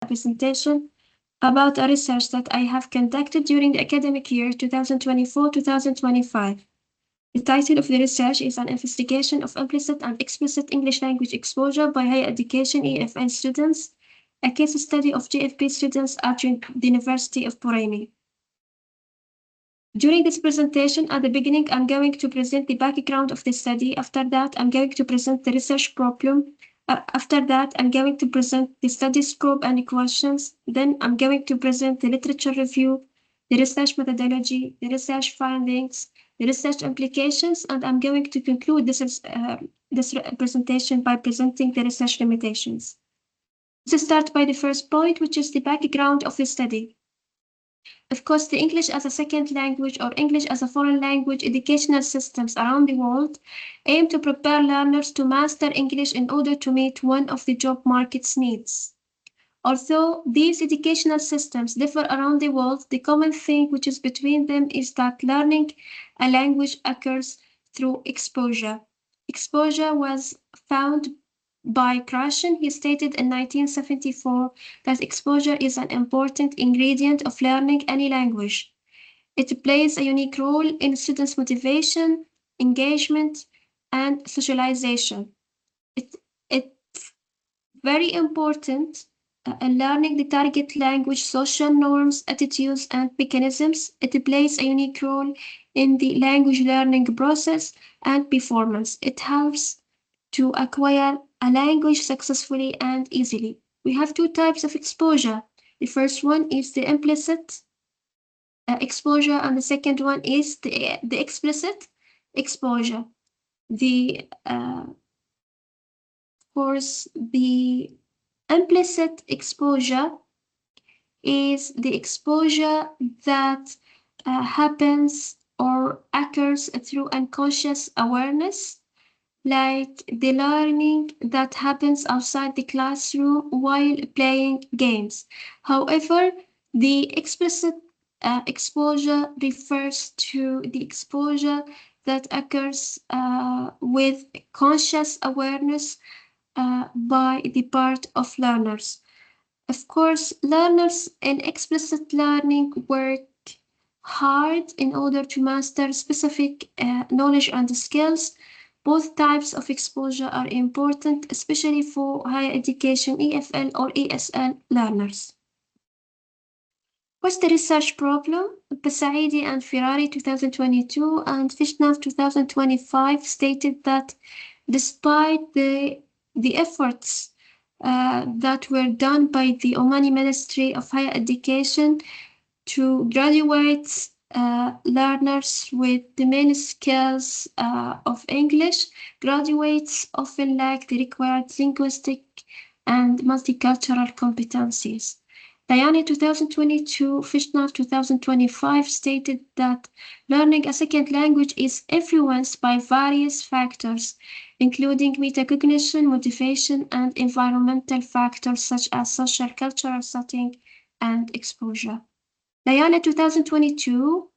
presentation about a research that I have conducted during the academic year 2024-2025. The title of the research is an investigation of implicit and explicit English language exposure by higher education EFL students, a case study of GFP students at the University of Buraimi. During this presentation, at the beginning, I'm going to present the background of the study. After that, I'm going to present the research problem. After that, I'm going to present the study scope and questions. Then I'm going to present the literature review, the research methodology, the research findings, the research implications, and I'm going to conclude this presentation by presenting the research limitations. Let's start by the first point, which is the background of the study. Of course, the English as a second language or English as a foreign language educational systems around the world aim to prepare learners to master English in order to meet one of the job market's needs. Although these educational systems differ around the world, the common thing which is between them is that learning a language occurs through exposure. Exposure was found by Krashen. He stated in 1974 that exposure is an important ingredient of learning any language. It plays a unique role in students' motivation, engagement, and socialization. It's very important in learning the target language, social norms, attitudes, and mechanisms. It plays a unique role in the language learning process and performance. It helps to acquire a language successfully and easily. We have two types of exposure. The first one is the implicit exposure, and the second one is the explicit exposure. The implicit exposure is the exposure that happens or occurs through unconscious awareness, like the learning that happens outside the classroom while playing games. However, the explicit exposure refers to the exposure that occurs with conscious awareness by the part of learners. Of course, learners in explicit learning work hard in order to master specific knowledge and skills. Both types of exposure are important, especially for higher education EFL or ESL learners. What's the research problem? Basaidi and Ferrari 2022 and Fishnaf 2025 stated that despite the efforts that were done by the Omani Ministry of Higher Education to graduate learners with the main skills of English, graduates often lack the required linguistic and multicultural competencies. Diani 2022, Fishnaf 2025 stated that learning a second language is influenced by various factors, including metacognition, motivation, and environmental factors such as social cultural setting and exposure. Diana 2022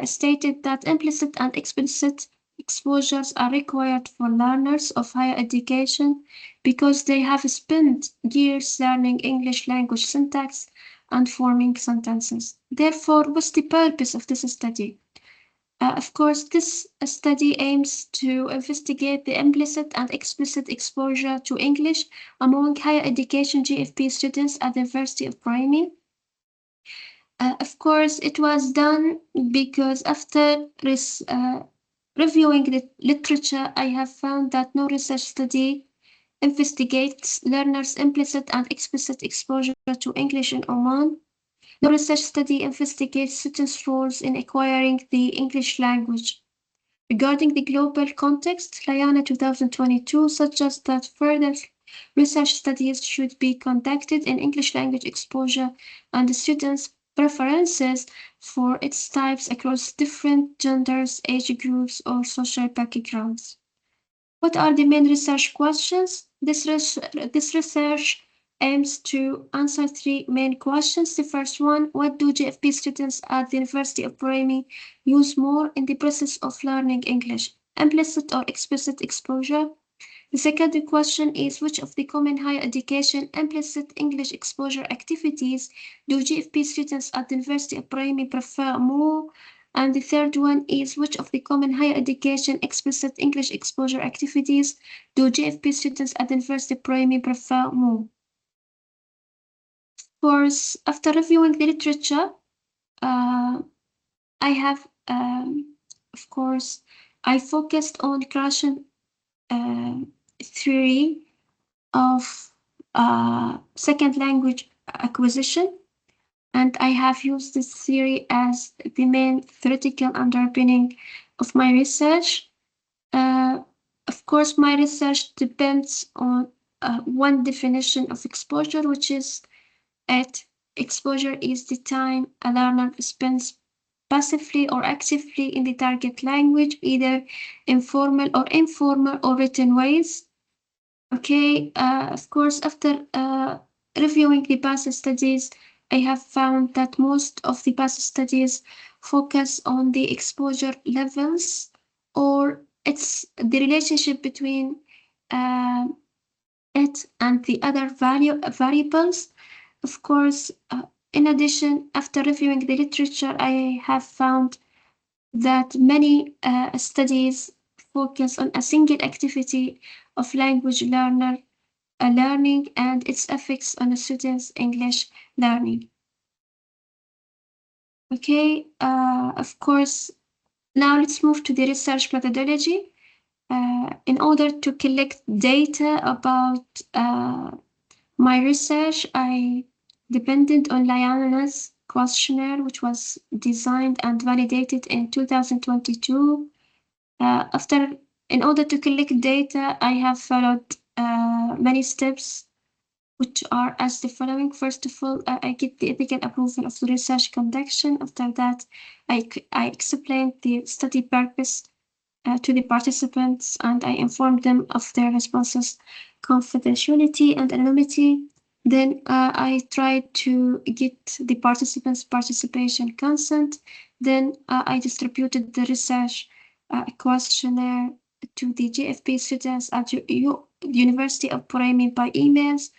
stated that implicit and explicit exposures are required for learners of higher education because they have spent years learning English language syntax and forming sentences. Therefore, what's the purpose of this study? Of course, this study aims to investigate the implicit and explicit exposure to English among higher education GFP students at the University of Buraimi. Of course, it was done because after reviewing the literature, I have found that no research study investigates learners' implicit and explicit exposure to English in Oman. No research study investigates students' roles in acquiring the English language. Regarding the global context, Layana 2022 suggests that further research studies should be conducted in English language exposure and the students' preferences for its types across different genders, age groups, or social backgrounds. What are the main research questions? This research aims to answer three main questions. The first one, what do GFP students at the University of Buraimi use more in the process of learning English? Implicit or explicit exposure? The second question is, which of the common higher education implicit English exposure activities do GFP students at the University of Buraimi prefer more? And the third one is, which of the common higher education explicit English exposure activities do GFP students at the University of Buraimi prefer more? Of course, after reviewing the literature, I have, of course, I focused on Krashen theory of second language acquisition, and I have used this theory as the main theoretical underpinning of my research. Of course, my research depends on one definition of exposure, which is exposure is the time a learner spends passively or actively in the target language, either informal or informal or written ways. Okay, of course, after reviewing the past studies, I have found that most of the past studies focus on the exposure levels, or it's the relationship between it and the other variables. Of course, in addition, after reviewing the literature, I have found that many studies focus on a single activity of language learning and its effects on a student's English learning. Okay, of course, now let's move to the research methodology. In order to collect data about my research, I depended on Liana's questionnaire, which was designed and validated in 2022. In order to collect data, I have followed many steps, which are as the following. First of all, I get the ethical approval of the research conduction. After that, I explained the study purpose to the participants, and I informed them of their responses, confidentiality and anonymity. Then I tried to get the participants' participation consent. Then I distributed the research questionnaire to the GFP students at the University of Buraimi by emails.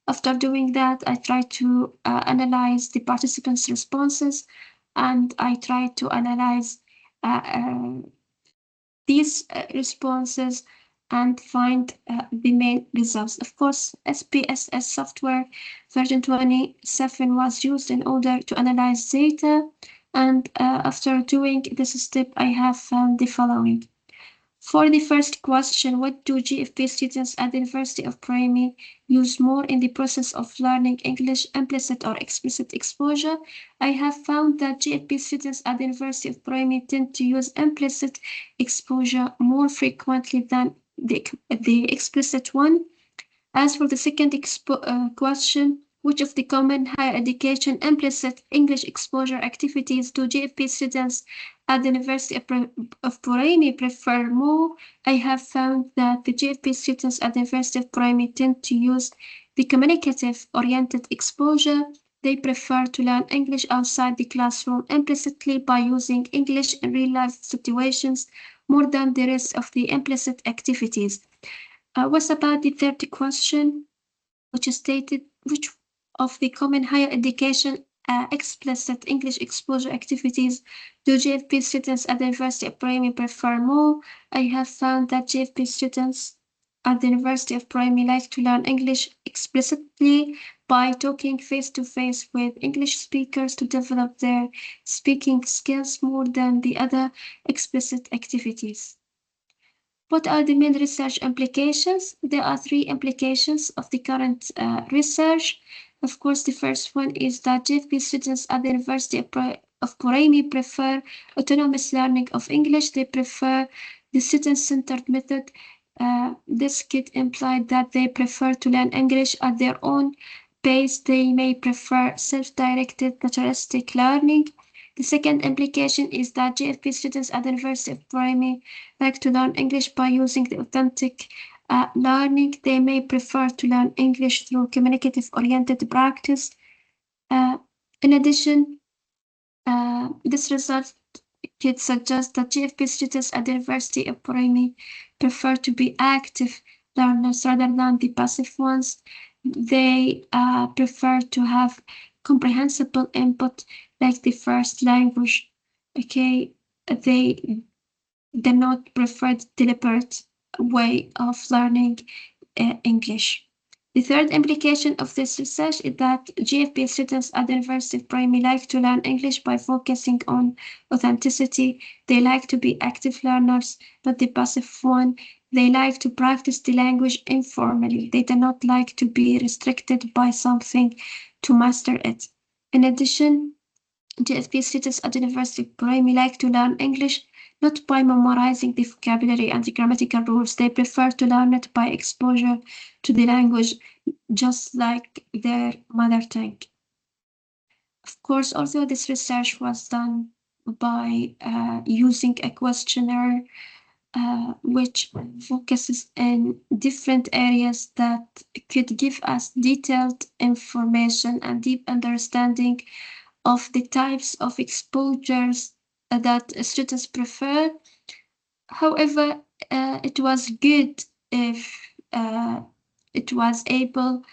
After doing that, I tried to analyze the participants' responses, and I tried to analyze these responses and find the main results. Of course, SPSS software version 27 was used in order to analyze data, and after doing this step, I have found the following. For the first question, what do GFP students at the University of Buraimi use more in the process of learning English, implicit or explicit exposure? I have found that GFP students at the University of Buraimi tend to use implicit exposure more frequently than the explicit one. As for the second question, which of the common higher education implicit English exposure activities do GFP students at the University of Buraimi prefer more? I have found that the GFP students at the University of Buraimi tend to use the communicative-oriented exposure. They prefer to learn English outside the classroom implicitly by using English in real-life situations more than the rest of the implicit activities. What about the third question, which stated which of the common higher education explicit English exposure activities do GFP students at the University of Buraimi prefer more? I have found that GFP students at the University of Buraimi like to learn English explicitly by talking face-to-face with English speakers to develop their speaking skills more than the other explicit activities. What are the main research implications? There are three implications of the current research. Of course, the first one is that GFP students at the University of Buraimi prefer autonomous learning of English. They prefer the student-centered method. This could imply that they prefer to learn English at their own pace. They may prefer self-directed naturalistic learning. The second implication is that GFP students at the University of Buraimi like to learn English by using the authentic learning. They may prefer to learn English through communicative-oriented practice. In addition, this result could suggest that GFP students at the University of Buraimi prefer to be active learners rather than the passive ones. They prefer to have comprehensible input like the first language. Okay, they do not prefer the deliberate way of learning English. The third implication of this research is that GFP students at the University of Buraimi like to learn English by focusing on authenticity. They like to be active learners, not the passive one. They like to practice the language informally. They do not like to be restricted by something to master it. In addition, GFP students at the University of Buraimi like to learn English not by memorizing the vocabulary and the grammatical rules. They prefer to learn it by exposure to the language, just like their mother tongue. Of course, although this research was done by using a questionnaire which focuses in different areas that could give us detailed information and deep understanding of the types of exposures that students prefer. However, it was good if it was able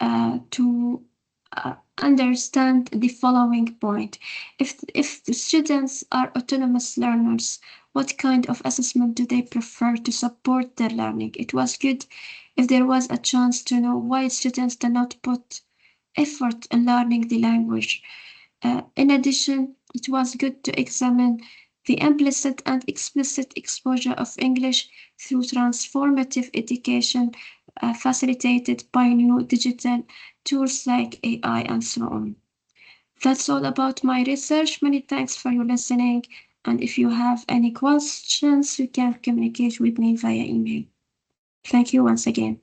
to understand the following point. If the students are autonomous learners, what kind of assessment do they prefer to support their learning? It was good if there was a chance to know why students do not put effort in learning the language. In addition, it was good to examine the implicit and explicit exposure of English through transformative education facilitated by new digital tools like AI and so on. That's all about my research. Many thanks for your listening. And if you have any questions, you can communicate with me via email. Thank you once again.